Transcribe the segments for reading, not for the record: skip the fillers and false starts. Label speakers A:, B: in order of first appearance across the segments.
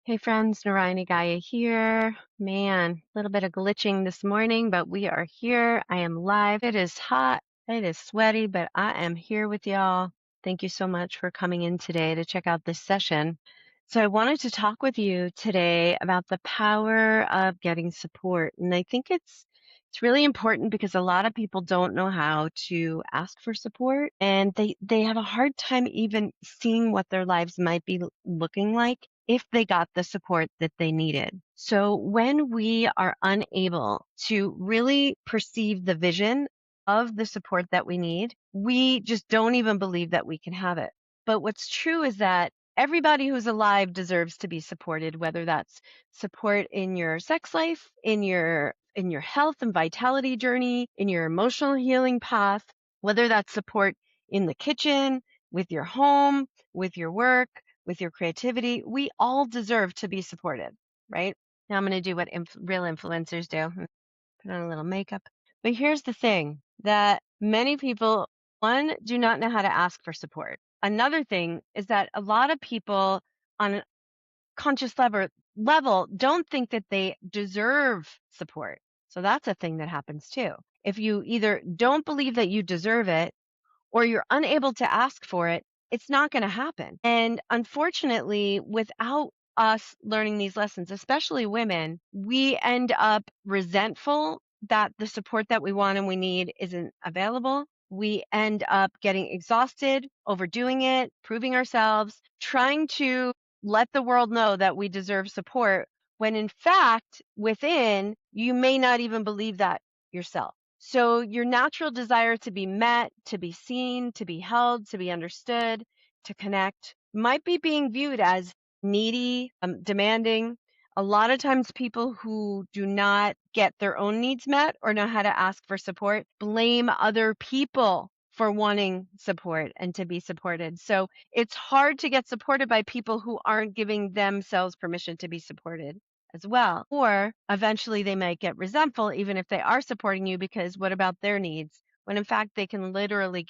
A: Hey friends, Narayani Gaia here. Man, a little bit of glitching this morning, but we are here. I am live. It is hot. It is sweaty, but I am here with y'all. Thank you so much for coming in today to check out this session. So I wanted to talk with you today about the power of getting support. And I think it's really important because a lot of people don't know how to ask for support, and they have a hard time even seeing what their lives might be looking like if they got the support that they needed. So when we are unable to really perceive the vision of the support that we need, we just don't even believe that we can have it. But what's true is that everybody who's alive deserves to be supported, whether that's support in your sex life, in your health and vitality journey, in your emotional healing path, whether that's support in the kitchen, with your home, with your work, with your creativity. We all deserve to be supported, right? Now I'm going to do what real influencers do, put on a little makeup. But here's the thing that many people, one, do not know how to ask for support. Another thing is that a lot of people on a conscious level don't think that they deserve support. So that's a thing that happens too. If you either don't believe that you deserve it or you're unable to ask for it, it's not going to happen. And unfortunately, without us learning these lessons, especially women, we end up resentful that the support that we want and we need isn't available. We end up getting exhausted, overdoing it, proving ourselves, trying to let the world know that we deserve support, when in fact, within, you may not even believe that yourself. So your natural desire to be met, to be seen, to be held, to be understood, to connect might be being viewed as needy, demanding. A lot of times people who do not get their own needs met or know how to ask for support blame other people for wanting support and to be supported. So it's hard to get supported by people who aren't giving themselves permission to be supported as well. Or eventually they might get resentful even if they are supporting you, because what about their needs? When in fact they can literally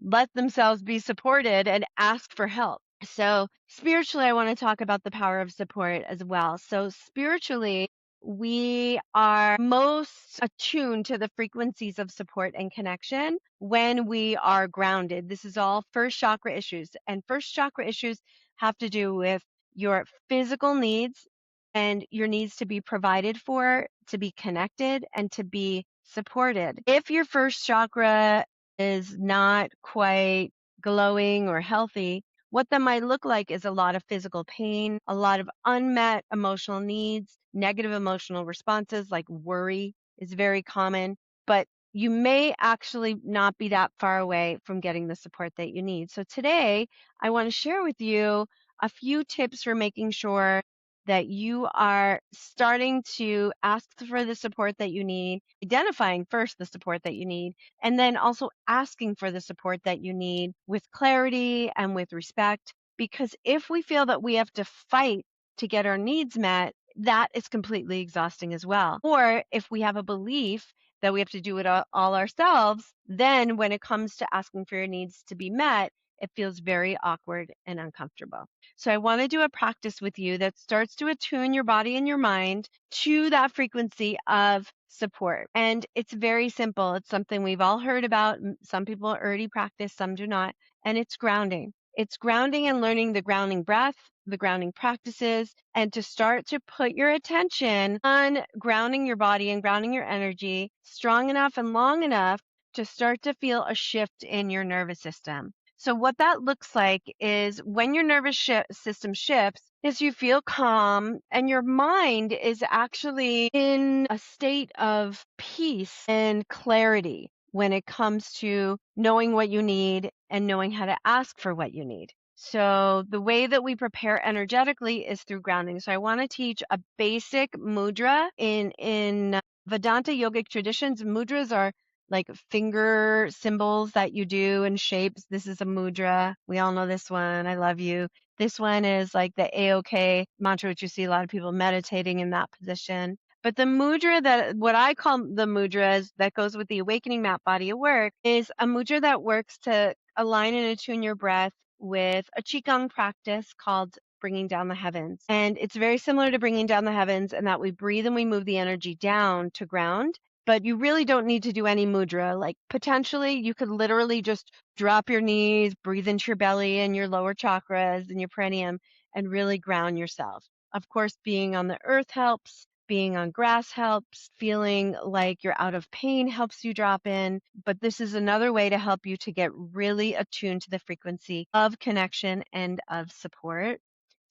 A: let themselves be supported and ask for help. So spiritually, I want to talk about the power of support as well. So spiritually, we are most attuned to the frequencies of support and connection when we are grounded. This is all first chakra issues. And first chakra issues have to do with your physical needs and your needs to be provided for, to be connected, and to be supported. If your first chakra is not quite glowing or healthy, what that might look like is a lot of physical pain, a lot of unmet emotional needs, negative emotional responses like worry is very common, but you may actually not be that far away from getting the support that you need. So today, I want to share with you a few tips for making sure that you are starting to ask for the support that you need, identifying first the support that you need, and then also asking for the support that you need with clarity and with respect. Because if we feel that we have to fight to get our needs met, that is completely exhausting as well. Or if we have a belief that we have to do it all ourselves, then when it comes to asking for your needs to be met, it feels very awkward and uncomfortable. So I want to do a practice with you that starts to attune your body and your mind to that frequency of support. And it's very simple. It's something we've all heard about. Some people already practice, some do not. And it's grounding. It's grounding and learning the grounding breath, the grounding practices, and to start to put your attention on grounding your body and grounding your energy strong enough and long enough to start to feel a shift in your nervous system. So what that looks like is when your nervous system shifts, is you feel calm and your mind is actually in a state of peace and clarity when it comes to knowing what you need and knowing how to ask for what you need. So the way that we prepare energetically is through grounding. So I want to teach a basic mudra in Vedanta yogic traditions. Mudras are like finger symbols that you do and shapes. This is a mudra. We all know this one. I love you. This one is like the AOK mantra, which you see a lot of people meditating in that position. But the mudra, that what I call the mudras that goes with the awakening map body of work, is a mudra that works to align and attune your breath with a qigong practice called bringing down the heavens. And it's very similar to bringing down the heavens in that we breathe and we move the energy down to ground. But you really don't need to do any mudra. Like potentially you could literally just drop your knees, breathe into your belly and your lower chakras and your perineum and really ground yourself. Of course, being on the earth helps. Being on grass helps. Feeling like you're out of pain helps you drop in. But this is another way to help you to get really attuned to the frequency of connection and of support.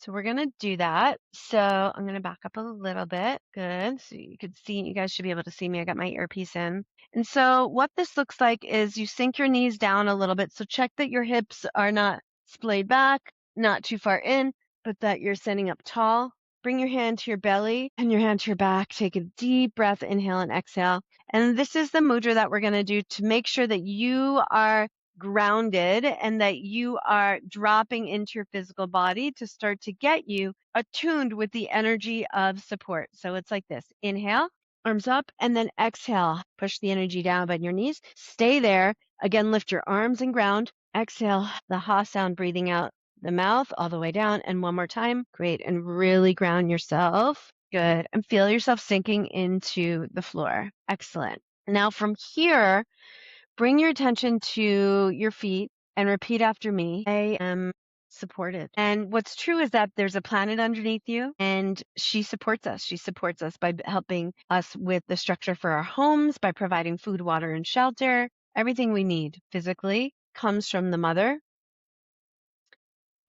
A: So we're going to do that. So I'm going to back up a little bit. Good. So you could see, you guys should be able to see me. I got my earpiece in. And so what this looks like is you sink your knees down a little bit. So check that your hips are not splayed back, not too far in, but that you're sitting up tall. Bring your hand to your belly and your hand to your back. Take a deep breath, inhale and exhale. And this is the mudra that we're going to do to make sure that you are grounded and that you are dropping into your physical body to start to get you attuned with the energy of support. So it's like this. Inhale, arms up, and then exhale. Push the energy down by your knees. Stay there. Again, lift your arms and ground. Exhale, the ha sound, breathing out the mouth all the way down. And one more time. Great. And really ground yourself. Good. And feel yourself sinking into the floor. Excellent. Now from here, bring your attention to your feet and repeat after me. I am supported. And what's true is that there's a planet underneath you and she supports us. She supports us by helping us with the structure for our homes, by providing food, water, and shelter. Everything we need physically comes from the mother.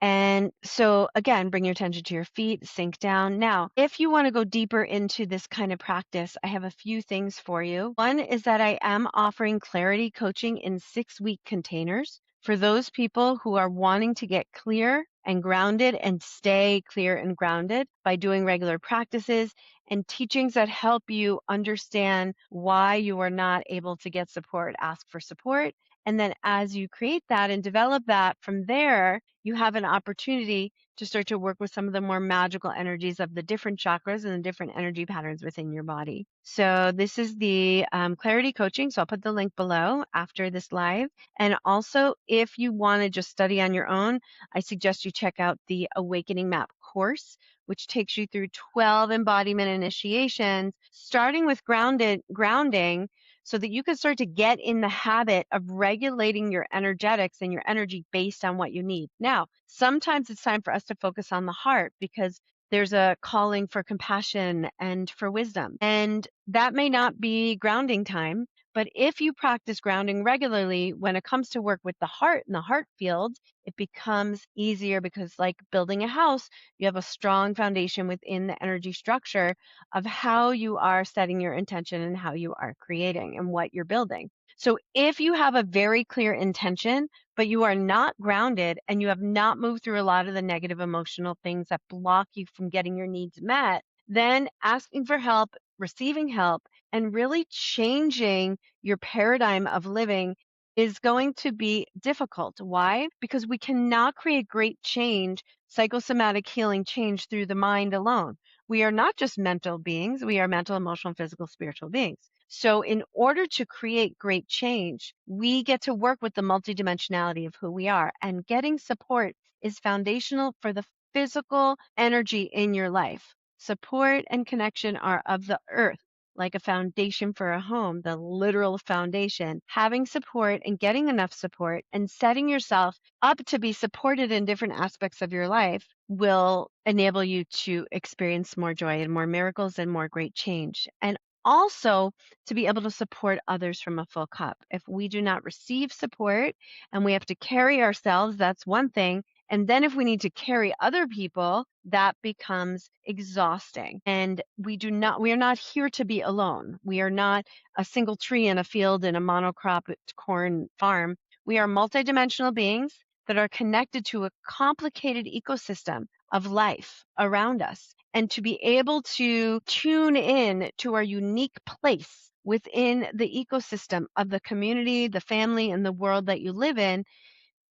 A: And so again, bring your attention to your feet, sink down. Now, if you want to go deeper into this kind of practice, I have a few things for you. One is that I am offering clarity coaching in 6-week containers for those people who are wanting to get clear and grounded and stay clear and grounded by doing regular practices and teachings that help you understand why you are not able to get support, ask for support. And then as you create that and develop that from there, you have an opportunity to start to work with some of the more magical energies of the different chakras and the different energy patterns within your body. So this is the clarity coaching. So I'll put the link below after this live. And also, if you want to just study on your own, I suggest you check out the Awakening Map course, which takes you through 12 embodiment initiations, starting with grounding, so that you can start to get in the habit of regulating your energetics and your energy based on what you need. Now, sometimes it's time for us to focus on the heart because there's a calling for compassion and for wisdom. And that may not be grounding time, but if you practice grounding regularly, when it comes to work with the heart and the heart field, it becomes easier because, like building a house, you have a strong foundation within the energy structure of how you are setting your intention and how you are creating and what you're building. So if you have a very clear intention, but you are not grounded and you have not moved through a lot of the negative emotional things that block you from getting your needs met, then asking for help, receiving help, and really changing your paradigm of living is going to be difficult. Why? Because we cannot create great change, psychosomatic healing change through the mind alone. We are not just mental beings, we are mental, emotional, physical, spiritual beings. So in order to create great change, we get to work with the multidimensionality of who we are. And getting support is foundational for the physical energy in your life. Support and connection are of the earth, like a foundation for a home, the literal foundation. Having support and getting enough support and setting yourself up to be supported in different aspects of your life will enable you to experience more joy and more miracles and more great change. And also to be able to support others from a full cup. If we do not receive support and we have to carry ourselves, that's one thing. And then if we need to carry other people, that becomes exhausting. And we are not here to be alone. We are not a single tree in a field in a monocrop corn farm. We are multidimensional beings that are connected to a complicated ecosystem of life around us. And to be able to tune in to our unique place within the ecosystem of the community, the family, and the world that you live in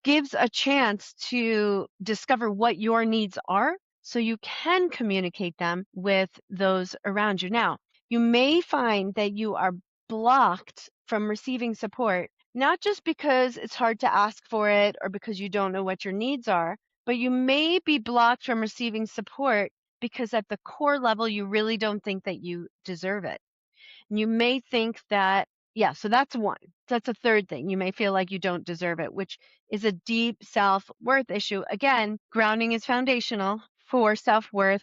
A: gives a chance to discover what your needs are so you can communicate them with those around you. Now, you may find that you are blocked from receiving support, not just because it's hard to ask for it or because you don't know what your needs are, but you may be blocked from receiving support because at the core level, you really don't think that you deserve it. You may think that, yeah, so that's one. That's a third thing. You may feel like you don't deserve it, which is a deep self-worth issue. Again, grounding is foundational for self-worth,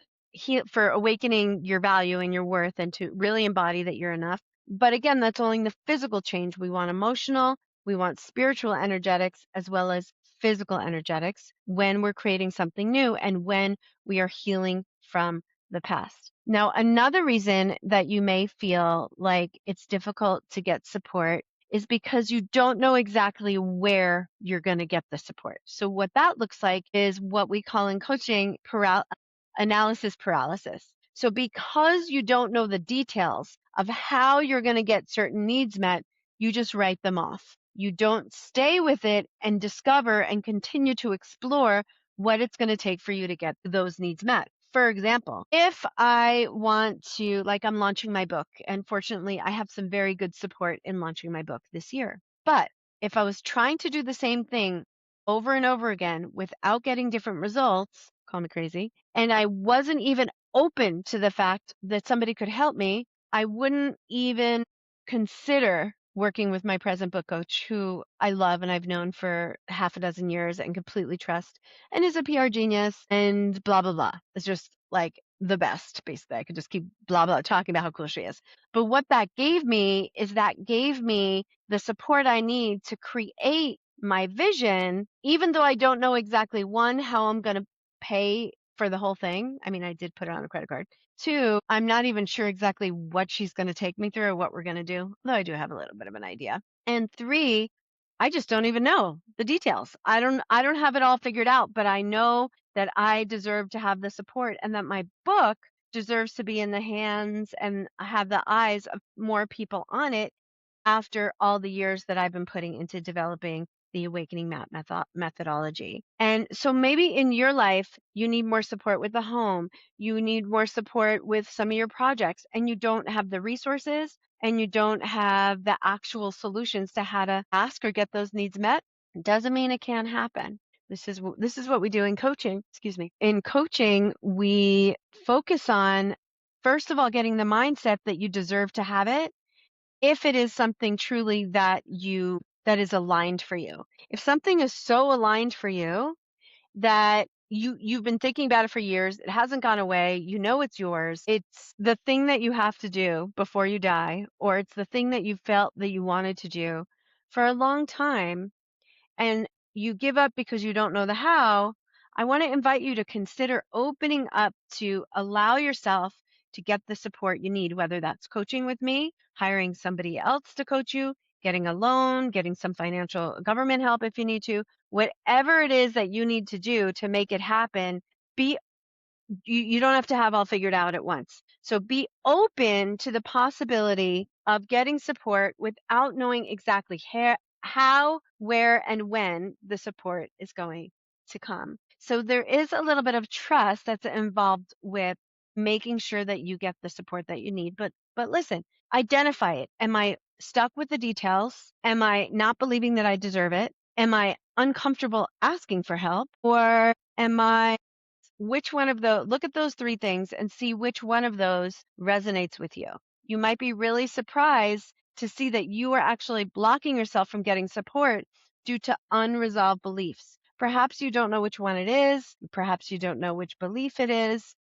A: for awakening your value and your worth and to really embody that you're enough. But again, that's only the physical change. We want emotional, we want spiritual energetics as well as physical energetics when we're creating something new and when we are healing from the past. Now, another reason that you may feel like it's difficult to get support is because you don't know exactly where you're going to get the support. So what that looks like is what we call in coaching analysis paralysis. So because you don't know the details of how you're going to get certain needs met, you just write them off. You don't stay with it and discover and continue to explore what it's going to take for you to get those needs met. For example, if I want to, like, I'm launching my book, and fortunately, I have some very good support in launching my book this year. But if I was trying to do the same thing over and over again without getting different results, call me crazy, and I wasn't even open to the fact that somebody could help me, I wouldn't even consider working with my present book coach, who I love and I've known for half a dozen years and completely trust, and is a PR genius and blah, blah, blah. It's just like the best, basically. I could just keep blah, blah, talking about how cool she is. But what that gave me is that gave me the support I need to create my vision, even though I don't know exactly, one, how I'm going to pay for the whole thing. I mean, I did put it on a credit card. Two, I'm not even sure exactly what she's going to take me through or what we're going to do, though I do have a little bit of an idea. And three, I just don't even know the details. I don't have it all figured out, but I know that I deserve to have the support and that my book deserves to be in the hands and have the eyes of more people on it after all the years that I've been putting into developing the awakening map methodology. And so maybe in your life, you need more support with the home, you need more support with some of your projects, and you don't have the resources and you don't have the actual solutions to how to ask or get those needs met. Doesn't mean it can't happen. This is what we do in coaching. Excuse me. In coaching, we focus on, first of all, getting the mindset that you deserve to have it if it is something truly that is aligned for you. If something is so aligned for you that you've been thinking about it for years, it hasn't gone away, you know it's yours, it's the thing that you have to do before you die, or it's the thing that you felt that you wanted to do for a long time, and you give up because you don't know the how, I want to invite you to consider opening up to allow yourself to get the support you need, whether that's coaching with me, hiring somebody else to coach you, getting a loan, getting some financial government help if you need to, whatever it is that you need to do to make it happen. Be you don't have to have all figured out at once. So be open to the possibility of getting support without knowing exactly how, where, and when the support is going to come. So there is a little bit of trust that's involved with making sure that you get the support that you need. But listen, identify it. Am I stuck with the details? Am I not believing that I deserve it? Am I uncomfortable asking for help? Or am I which one of those, look at those three things and see which one of those resonates with you. You might be really surprised to see that you are actually blocking yourself from getting support due to unresolved beliefs. Perhaps you don't know which one it is. Perhaps you don't know which belief it is.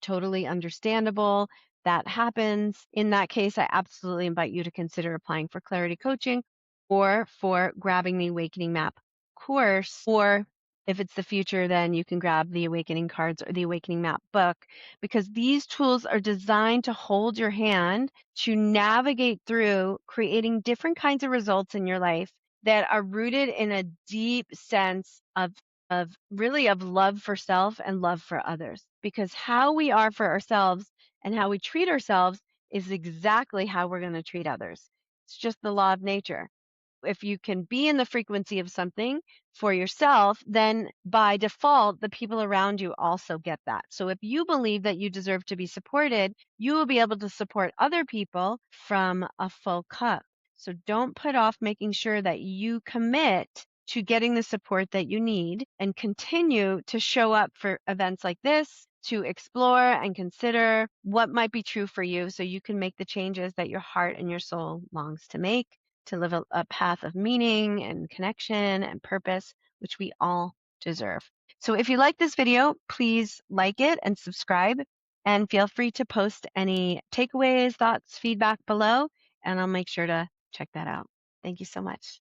A: Totally understandable. That happens. In that case, I absolutely invite you to consider applying for clarity coaching or for grabbing the Awakening Map course, or if it's the future, then you can grab the Awakening cards or the Awakening Map book, because these tools are designed to hold your hand to navigate through creating different kinds of results in your life that are rooted in a deep sense of love for self and love for others, because how we are for ourselves and how we treat ourselves is exactly how we're going to treat others. It's just the law of nature. If you can be in the frequency of something for yourself, then by default, the people around you also get that. So if you believe that you deserve to be supported, you will be able to support other people from a full cup. So don't put off making sure that you commit to getting the support that you need and continue to show up for events like this to explore and consider what might be true for you so you can make the changes that your heart and your soul longs to make, to live a path of meaning and connection and purpose, which we all deserve. So if you like this video, please like it and subscribe, and feel free to post any takeaways, thoughts, feedback below, and I'll make sure to check that out. Thank you so much.